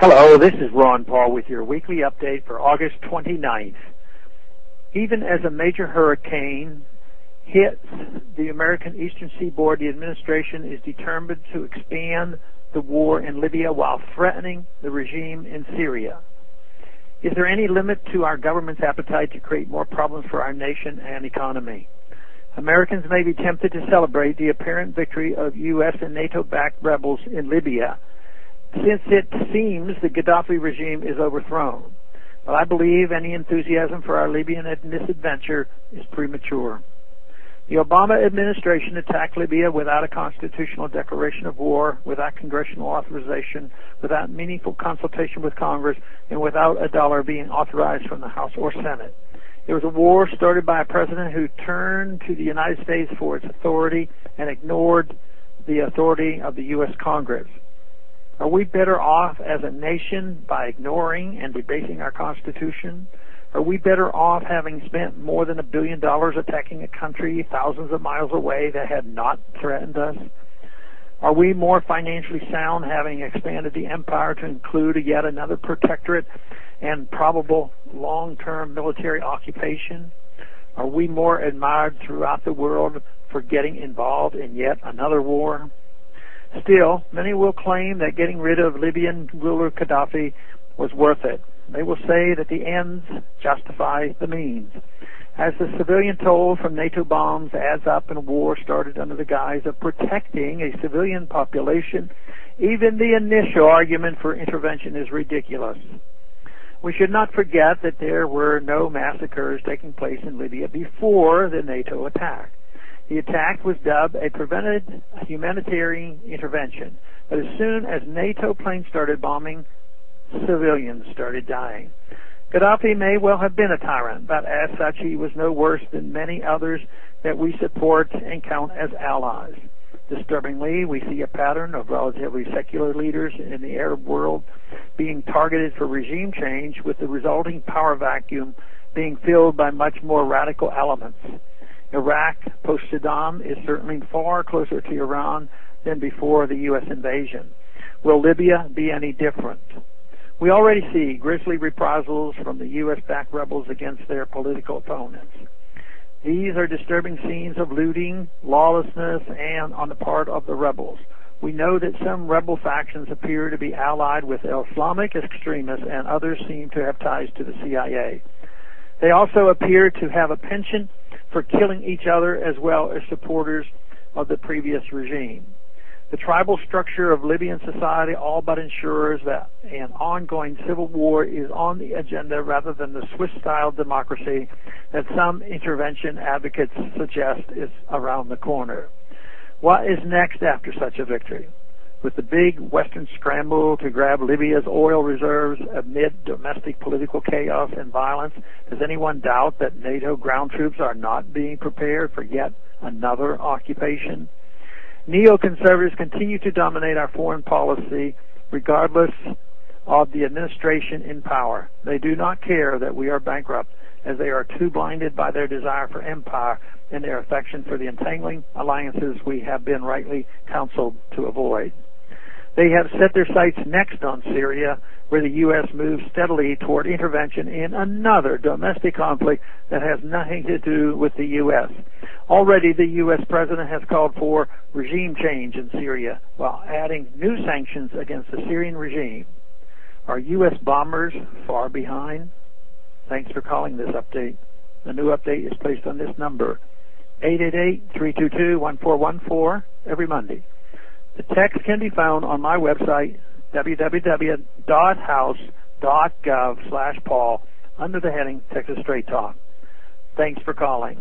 Hello, this is Ron Paul with your weekly update for August 29th. Even as a major hurricane hits the American Eastern Seaboard, the administration is determined to expand the war in Libya while threatening the regime in Syria. Is there any limit to our government's appetite to create more problems for our nation and economy? Americans may be tempted to celebrate the apparent victory of U.S. and NATO-backed rebels in Libya, since it seems the Gaddafi regime is overthrown. But I believe any enthusiasm for our Libyan misadventure is premature. The Obama administration attacked Libya without a constitutional declaration of war, without congressional authorization, without meaningful consultation with Congress, and without a dollar being authorized from the House or Senate. It was a war started by a president who turned to the United States for its authority and ignored the authority of the U.S. Congress. Are we better off as a nation by ignoring and debasing our Constitution? Are we better off having spent more than $1 billion attacking a country thousands of miles away that had not threatened us? Are we more financially sound having expanded the empire to include yet another protectorate and probable long-term military occupation? Are we more admired throughout the world for getting involved in yet another war? Still, many will claim that getting rid of Libyan ruler Gaddafi was worth it. They will say that the ends justify the means. As the civilian toll from NATO bombs adds up in a war started under the guise of protecting a civilian population, even the initial argument for intervention is ridiculous. We should not forget that there were no massacres taking place in Libya before the NATO attack. The attack was dubbed a prevented humanitarian intervention, but as soon as NATO planes started bombing, civilians started dying. Gaddafi may well have been a tyrant, but as such he was no worse than many others that we support and count as allies. Disturbingly, we see a pattern of relatively secular leaders in the Arab world being targeted for regime change, with the resulting power vacuum being filled by much more radical elements. Iraq, post-Saddam, is certainly far closer to Iran than before the U.S. invasion. Will Libya be any different? We already see grisly reprisals from the U.S.-backed rebels against their political opponents. These are disturbing scenes of looting, lawlessness, and on the part of the rebels. We know that some rebel factions appear to be allied with Islamic extremists, and others seem to have ties to the CIA. They also appear to have a penchant for killing each other as well as supporters of the previous regime. The tribal structure of Libyan society all but ensures that an ongoing civil war is on the agenda rather than the Swiss-style democracy that some intervention advocates suggest is around the corner. What is next after such a victory? With the big Western scramble to grab Libya's oil reserves amid domestic political chaos and violence, does anyone doubt that NATO ground troops are not being prepared for yet another occupation? Neoconservatives continue to dominate our foreign policy regardless of the administration in power. They do not care that we are bankrupt, as they are too blinded by their desire for empire and their affection for the entangling alliances we have been rightly counseled to avoid. They have set their sights next on Syria, where the U.S. moves steadily toward intervention in another domestic conflict that has nothing to do with the U.S. Already the U.S. president has called for regime change in Syria while adding new sanctions against the Syrian regime. Are U.S. bombers far behind? Thanks for calling this update. The new update is placed on this number, 888-322-1414, every Monday. The text can be found on my website, www.house.gov/Paul, under the heading Texas Straight Talk. Thanks for calling.